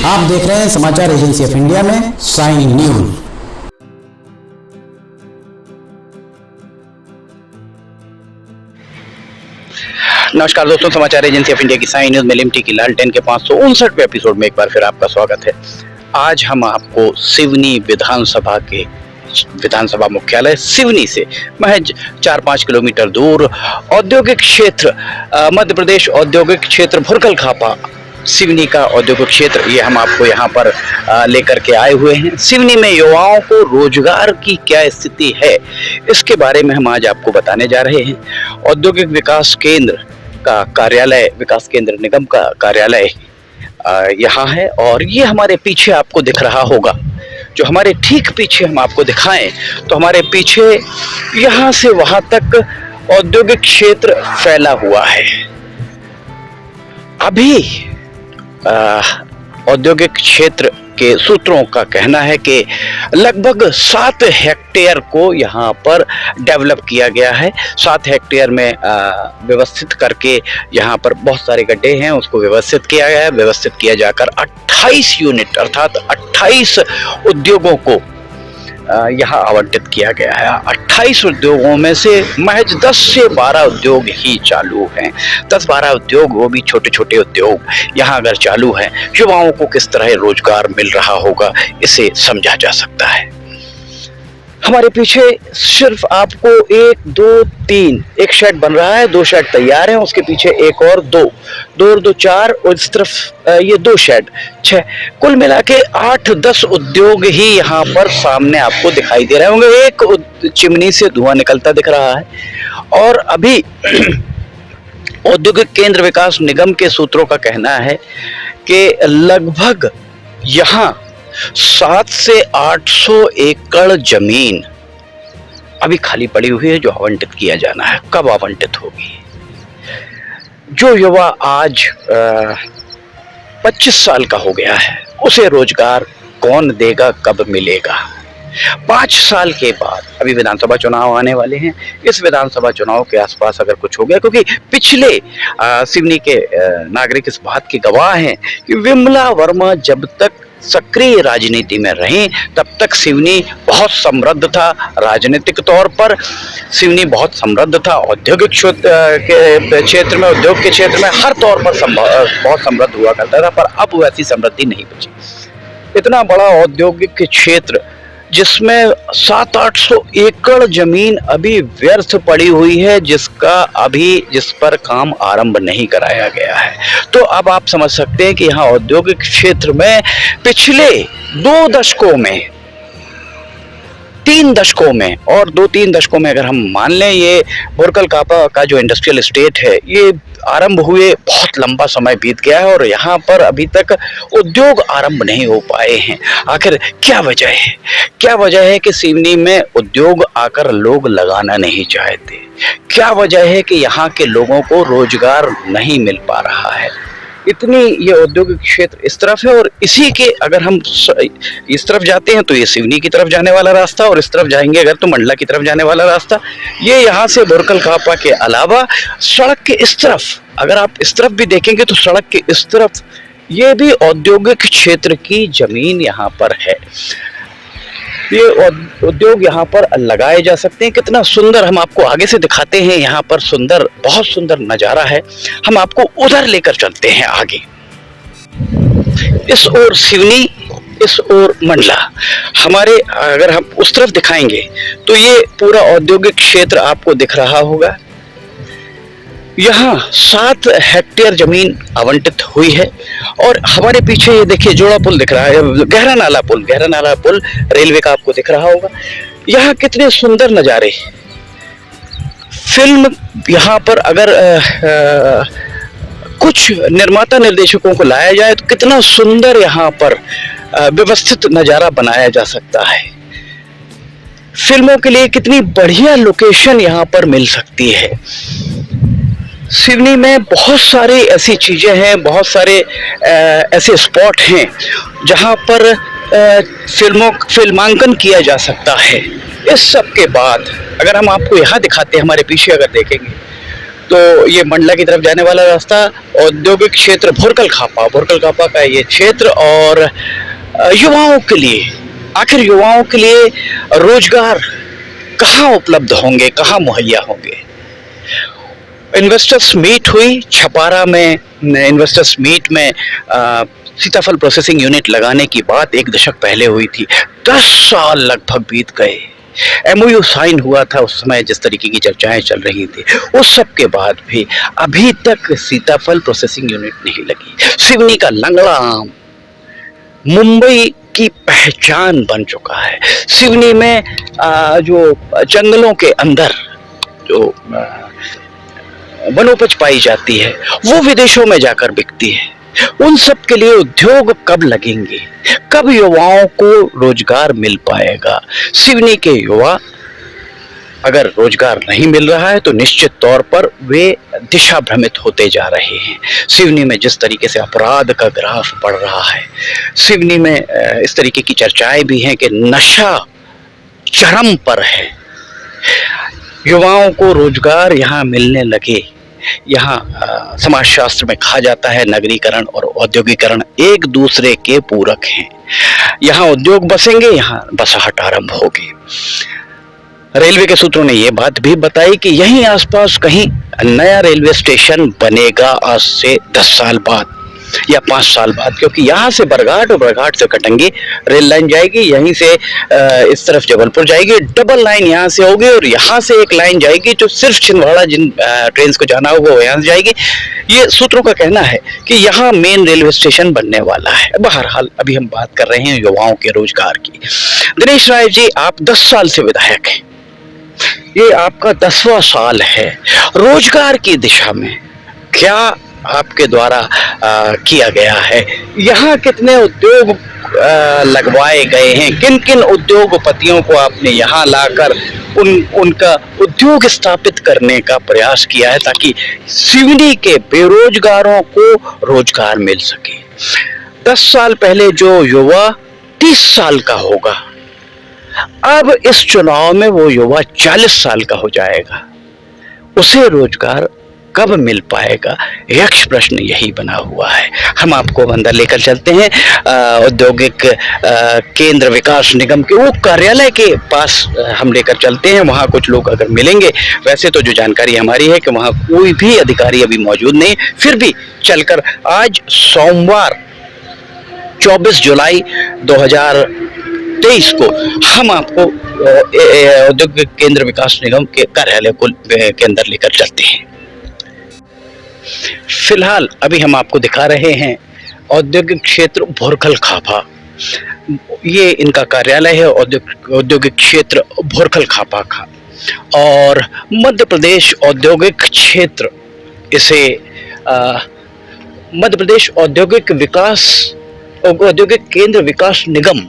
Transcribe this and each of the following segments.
आप देख रहे हैं समाचार एजेंसी ऑफ इंडिया में साइन न्यूज। नमस्कार दोस्तों, समाचार एजेंसी ऑफ इंडिया की साइन न्यूज में लिमटी की लालटेन के 559वें एपिसोड में एक बार फिर आपका स्वागत है। आज हम आपको सिवनी विधानसभा मुख्यालय सिवनी से महज 4-5 किलोमीटर दूर औद्योगिक क्षेत्र मध्य प्रदेश औद्योगिक क्षेत्र भुरकल खापा सिवनी का औद्योगिक क्षेत्र, ये हम आपको यहाँ पर लेकर के आए हुए हैं। सिवनी में युवाओं को रोजगार की क्या स्थिति है, इसके बारे में हम आज आपको बताने जा रहे हैं। औद्योगिक विकास केंद्र का कार्यालय, विकास केंद्र निगम का कार्यालय यहाँ है और ये हमारे पीछे आपको दिख रहा होगा। जो हमारे ठीक पीछे हम आपको दिखाएं तो हमारे पीछे यहाँ से वहां तक औद्योगिक क्षेत्र फैला हुआ है। अभी औद्योगिक क्षेत्र के सूत्रों का कहना है कि लगभग 7 हेक्टेयर को यहाँ पर डेवलप किया गया है। 7 हेक्टेयर में व्यवस्थित करके यहाँ पर बहुत सारे गड्ढे हैं, उसको व्यवस्थित किया गया है। व्यवस्थित किया जाकर 28 यूनिट अर्थात 28 उद्योगों को यहाँ आवंटित किया गया है। 28 उद्योगों में से महज 10 से 12 उद्योग ही चालू हैं। 10-12 उद्योग, वो भी छोटे छोटे उद्योग यहाँ अगर चालू हैं, युवाओं को किस तरह रोजगार मिल रहा होगा इसे समझा जा सकता है। हमारे पीछे सिर्फ आपको 1, 2, 3 एक शेड बन रहा है, 2 शेड तैयार हैं, उसके पीछे एक और 2 4 और इस तरफ ये 2 शेड 6, कुल मिला के 8-10 उद्योग ही यहाँ पर सामने आपको दिखाई दे रहे होंगे। एक चिमनी से धुआं निकलता दिख रहा है। और अभी औद्योगिक केंद्र विकास निगम के सूत्रों का कहना है कि लगभग यहाँ 700 से 800 एकड़ जमीन अभी खाली पड़ी हुई है जो आवंटित किया जाना है। कब आवंटित होगी? जो युवा आज 25 साल का हो गया है उसे रोजगार कौन देगा, कब मिलेगा? 5 साल के बाद अभी विधानसभा चुनाव आने वाले हैं। इस विधानसभा चुनाव के आसपास अगर कुछ हो गया, क्योंकि पिछले सिवनी के नागरिक इस बात के गवाह हैं कि विमला वर्मा जब तक सक्रिय राजनीति में रहीं तब तक सिवनी बहुत समृद्ध था। राजनीतिक तौर पर सिवनी बहुत समृद्ध था। औद्योगिक के क्षेत्र में, उद्योग के क्षेत्र में हर तौर पर बहुत समृद्ध हुआ करता था, पर अब वैसी समृद्धि नहीं बची। इतना बड़ा औद्योगिक क्षेत्र जिसमें 700-800 एकड़ जमीन अभी व्यर्थ पड़ी हुई है, जिस पर काम आरंभ नहीं कराया गया है। तो अब आप समझ सकते हैं कि यहाँ औद्योगिक क्षेत्र में पिछले 2 दशकों में, 3 दशकों में और 2-3 दशकों में अगर हम मान लें, ये भुरकल खापा का जो इंडस्ट्रियल एस्टेट है ये आरंभ हुए बहुत लंबा समय बीत गया है और यहाँ पर अभी तक उद्योग आरंभ नहीं हो पाए हैं। आखिर क्या वजह है? क्या वजह है कि सिवनी में उद्योग आकर लोग लगाना नहीं चाहते? क्या वजह है कि यहाँ के लोगों को रोजगार नहीं मिल पा रहा है? इतनी ये औद्योगिक क्षेत्र इस तरफ है और इसी के अगर हम इस तरफ जाते हैं तो ये सिवनी की तरफ जाने वाला रास्ता, और इस तरफ जाएंगे अगर तो मंडला की तरफ जाने वाला रास्ता। ये यहाँ से भुरकल खापा के अलावा सड़क के इस तरफ, अगर आप इस तरफ भी देखेंगे तो सड़क के इस तरफ ये भी औद्योगिक क्षेत्र की जमीन यहाँ पर है। ये उद्योग यहाँ पर लगाए जा सकते हैं। कितना सुंदर, हम आपको आगे से दिखाते हैं। यहाँ पर सुंदर, बहुत सुंदर नज़ारा है। हम आपको उधर लेकर चलते हैं आगे। इस ओर सिवनी, इस ओर मंडला। हमारे अगर हम उस तरफ दिखाएंगे तो ये पूरा औद्योगिक क्षेत्र आपको दिख रहा होगा। यहाँ 7 हेक्टेयर जमीन आवंटित हुई है और हमारे पीछे ये देखिए जोड़ा पुल दिख रहा है, गहरा नाला पुल रेलवे का आपको दिख रहा होगा। यहाँ कितने सुंदर नज़ारे। फिल्म यहाँ पर अगर कुछ निर्माता निर्देशकों को लाया जाए तो कितना सुंदर यहाँ पर व्यवस्थित नज़ारा बनाया जा सकता है। फिल्मों के लिए कितनी बढ़िया लोकेशन यहाँ पर मिल सकती है। सिवनी में बहुत सारी ऐसी चीज़ें हैं, बहुत सारे ऐसे स्पॉट हैं जहाँ पर फिल्मांकन किया जा सकता है। इस सब के बाद अगर हम आपको यहाँ दिखाते हैं, हमारे पीछे अगर देखेंगे तो ये मंडला की तरफ जाने वाला रास्ता, औद्योगिक क्षेत्र भोरकल खापा का ये क्षेत्र, और युवाओं के लिए, आखिर युवाओं के लिए रोजगार कहाँ उपलब्ध होंगे, कहाँ मुहैया होंगे। इन्वेस्टर्स मीट हुई छपारा में, इन्वेस्टर्स मीट में सीताफल प्रोसेसिंग यूनिट लगाने की बात 1 दशक पहले हुई थी। 10 साल लगभग बीत गए। एमओयू साइन हुआ था उस समय, जिस तरीके की चर्चाएं चल रही थी, उस सब के बाद भी अभी तक सीताफल प्रोसेसिंग यूनिट नहीं लगी। सिवनी का लंगड़ा आम मुंबई की पहचान बन चुका है। सिवनी में जो जंगलों के अंदर जो वनोपज पाई जाती है वो विदेशों में जाकर बिकती है। उन सब के लिए उद्योग कब लगेंगे, कब युवाओं को रोजगार मिल पाएगा। सिवनी के युवा अगर रोजगार नहीं मिल रहा है तो निश्चित तौर पर वे दिशा भ्रमित होते जा रहे हैं। सिवनी में जिस तरीके से अपराध का ग्राफ बढ़ रहा है, सिवनी में इस तरीके की चर्चाएं भी हैं कि नशा चरम पर है। युवाओं को रोजगार यहाँ मिलने लगे। यहाँ समाजशास्त्र में कहा जाता है नगरीकरण और औद्योगिकरण एक दूसरे के पूरक हैं। यहाँ उद्योग बसेंगे, यहाँ बसाहट आरंभ होगी। रेलवे के सूत्रों ने यह बात भी बताई कि यहीं आसपास कहीं नया रेलवे स्टेशन बनेगा आज से 10 साल बाद या 5 साल बाद, क्योंकि यहाँ से बरघाट और बरघाट से कटंगी रेल लाइन जाएगी, यहीं से इस तरफ जबलपुर जाएगी, डबल लाइन यहाँ से होगी, और यहाँ से एक लाइन जाएगी जो सिर्फ छिंदवाड़ा जिन ट्रेन को जाना होगा वो यहाँ से जाएगी। ये सूत्रों का कहना है कि यहाँ मेन रेलवे स्टेशन बनने वाला है। बहरहाल अभी हम बात कर रहे हैं युवाओं के रोजगार की। दिनेश राय जी, आप 10 साल से विधायक हैं, ये आपका 10वां साल है। रोजगार की दिशा में क्या आपके द्वारा किया गया है? यहाँ कितने उद्योग लगवाए गए हैं? किन किन उद्योगपतियों को आपने यहाँ लाकर उनका उद्योग स्थापित करने का प्रयास किया है ताकि सिवनी के बेरोजगारों को रोजगार मिल सके? 10 साल पहले जो युवा 30 साल का होगा, अब इस चुनाव में वो युवा 40 साल का हो जाएगा, उसे रोजगार कब मिल पाएगा? यक्ष प्रश्न यही बना हुआ है। हम आपको अंदर लेकर चलते हैं औद्योगिक केंद्र विकास निगम के वो कार्यालय के पास हम लेकर चलते हैं। वहाँ कुछ लोग अगर मिलेंगे, वैसे तो जो जानकारी हमारी है कि वहाँ कोई भी अधिकारी अभी मौजूद नहीं, फिर भी चलकर आज सोमवार 24 जुलाई 2023 को हम आपको औद्योगिक केंद्र विकास निगम के कार्यालय के अंदर लेकर चलते हैं। फिलहाल अभी हम आपको दिखा रहे हैं औद्योगिक क्षेत्र भोरकल खापा। ये इनका कार्यालय है, औद्योगिक क्षेत्र भोरकल खापा का, और मध्य प्रदेश औद्योगिक क्षेत्र, इसे मध्य प्रदेश औद्योगिक केंद्र विकास निगम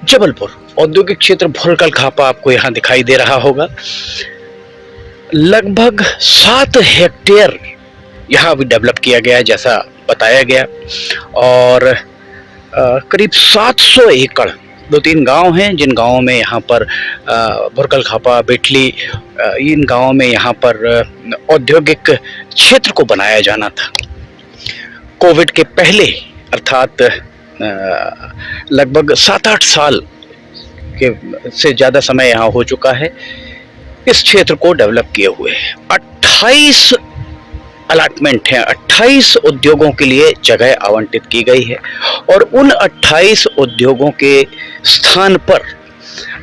जबलपुर औद्योगिक क्षेत्र भोरकल खापा आपको यहाँ दिखाई दे रहा होगा। लगभग 7 हेक्टेयर यहाँ भी डेवलप किया गया जैसा बताया गया, और करीब 700 एकड़, 2-3 गांव हैं जिन गांवों में यहाँ पर भोरकल खापा, बिटली, इन गांवों में यहाँ पर औद्योगिक क्षेत्र को बनाया जाना था। कोविड के पहले, अर्थात लगभग 7-8 साल के से ज़्यादा समय यहाँ हो चुका है इस क्षेत्र को डेवलप किए हुए। 28 अलॉटमेंट हैं, 28 उद्योगों के लिए जगह आवंटित की गई है, और उन 28 उद्योगों के स्थान पर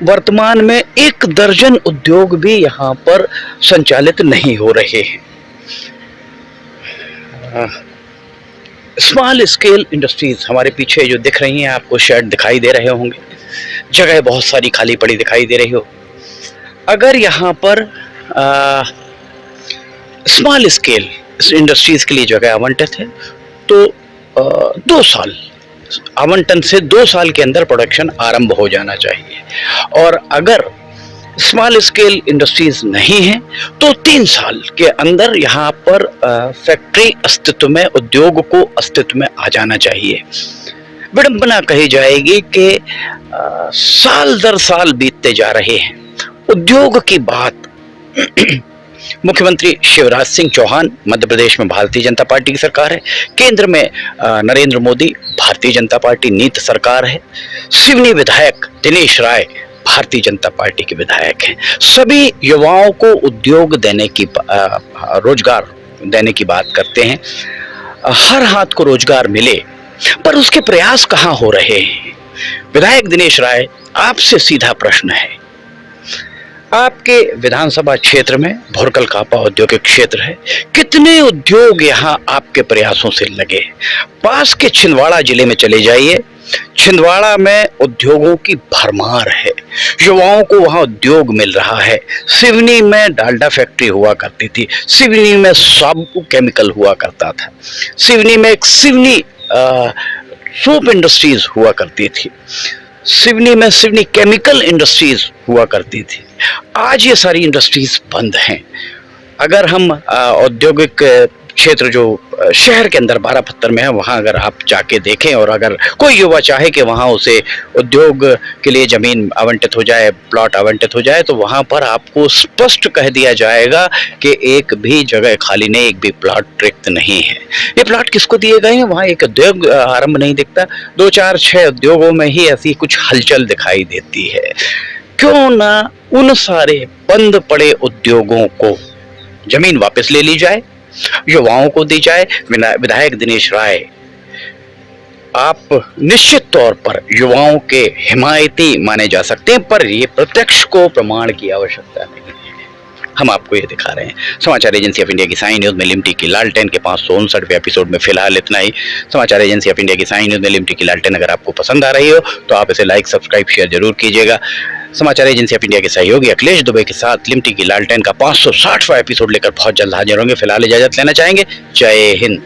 वर्तमान में 1 दर्जन उद्योग भी यहाँ पर संचालित नहीं हो रहे हैं। स्मॉल स्केल इंडस्ट्रीज हमारे पीछे जो दिख रही हैं, आपको शेड दिखाई दे रहे होंगे, जगह बहुत सारी खाली पड़ी दिखाई दे रही हो। अगर यहाँ पर स्मॉल स्केल इंडस्ट्रीज के लिए जगह आवंटित है तो 2 साल आवंटन से 2 साल के अंदर प्रोडक्शन आरंभ हो जाना चाहिए, और अगर स्मॉल स्केल इंडस्ट्रीज नहीं है तो 3 साल के अंदर यहाँ पर फैक्ट्री अस्तित्व में, उद्योग को अस्तित्व में आ जाना चाहिए। विडंबना कही जाएगी कि साल दर साल बीतते जा रहे हैं, उद्योग की बात मुख्यमंत्री शिवराज सिंह चौहान, मध्य प्रदेश में भारतीय जनता पार्टी की सरकार है, केंद्र में नरेंद्र मोदी, भारतीय जनता पार्टी नीत सरकार है, सिवनी विधायक दिनेश राय भारतीय जनता पार्टी के विधायक हैं। सभी युवाओं को उद्योग देने की रोजगार देने की बात करते हैं, हर हाथ को रोजगार मिले, पर उसके प्रयास कहां हो रहे हैं? विधायक दिनेश राय, आपसे सीधा प्रश्न है, आपके विधानसभा क्षेत्र में भोरकल कापा औद्योगिक क्षेत्र है, कितने उद्योग यहां आपके प्रयासों से लगे? पास के छिंदवाड़ा जिले में चले जाइए, छिंदवाड़ा में उद्योगों की भरमार है, युवाओं को वहां उद्योग मिल रहा है। सिवनी में डालडा फैक्ट्री हुआ करती थी, सिवनी में साबु केमिकल हुआ करता था, सिवनी में एक सिवनी सोप इंडस्ट्रीज हुआ करती थी, सिवनी में सिवनी केमिकल इंडस्ट्रीज हुआ करती थी। आज ये सारी इंडस्ट्रीज बंद हैं। अगर हम औद्योगिक क्षेत्र जो शहर के अंदर बारापत्तर में है, वहाँ अगर आप जाके देखें और अगर कोई युवा चाहे कि वहाँ उसे उद्योग के लिए ज़मीन आवंटित हो जाए, प्लॉट आवंटित हो जाए, तो वहाँ पर आपको स्पष्ट कह दिया जाएगा कि एक भी जगह खाली नहीं, एक भी प्लॉट रिक्त नहीं है। ये प्लॉट किसको दिए गए हैं? वहाँ एक उद्योग आरंभ नहीं दिखता, 2 4 6 उद्योगों में ही ऐसी कुछ हलचल दिखाई देती है। क्यों ना उन सारे बंद पड़े उद्योगों को जमीन वापस ले ली जाए, युवाओं को दी जाए। विधायक दिनेश राय, आप निश्चित तौर पर युवाओं के हिमायती माने जा सकते हैं, पर ये प्रत्यक्ष को प्रमाण की आवश्यकता नहीं है। हम आपको ये दिखा रहे हैं। समाचार एजेंसी ऑफ इंडिया की साई न्यूज में लिमटी की लालटेन के 559वें एपिसोड में फिलहाल इतना ही। समाचार एजेंसी ऑफ इंडिया की साई न्यूज में लिमटी की लालटेन अगर आपको पसंद आ रही हो तो आप इसे लाइक, सब्सक्राइब, शेयर जरूर कीजिएगा। समाचार एजेंसी ऑफ इंडिया के सहयोगी अखिलेश दुबे के साथ लिमटी की लालटेन का 560वां एपिसोड लेकर बहुत जल्द हाजिर होंगे। फिलहाल इजाजत लेना चाहेंगे। जय हिंद।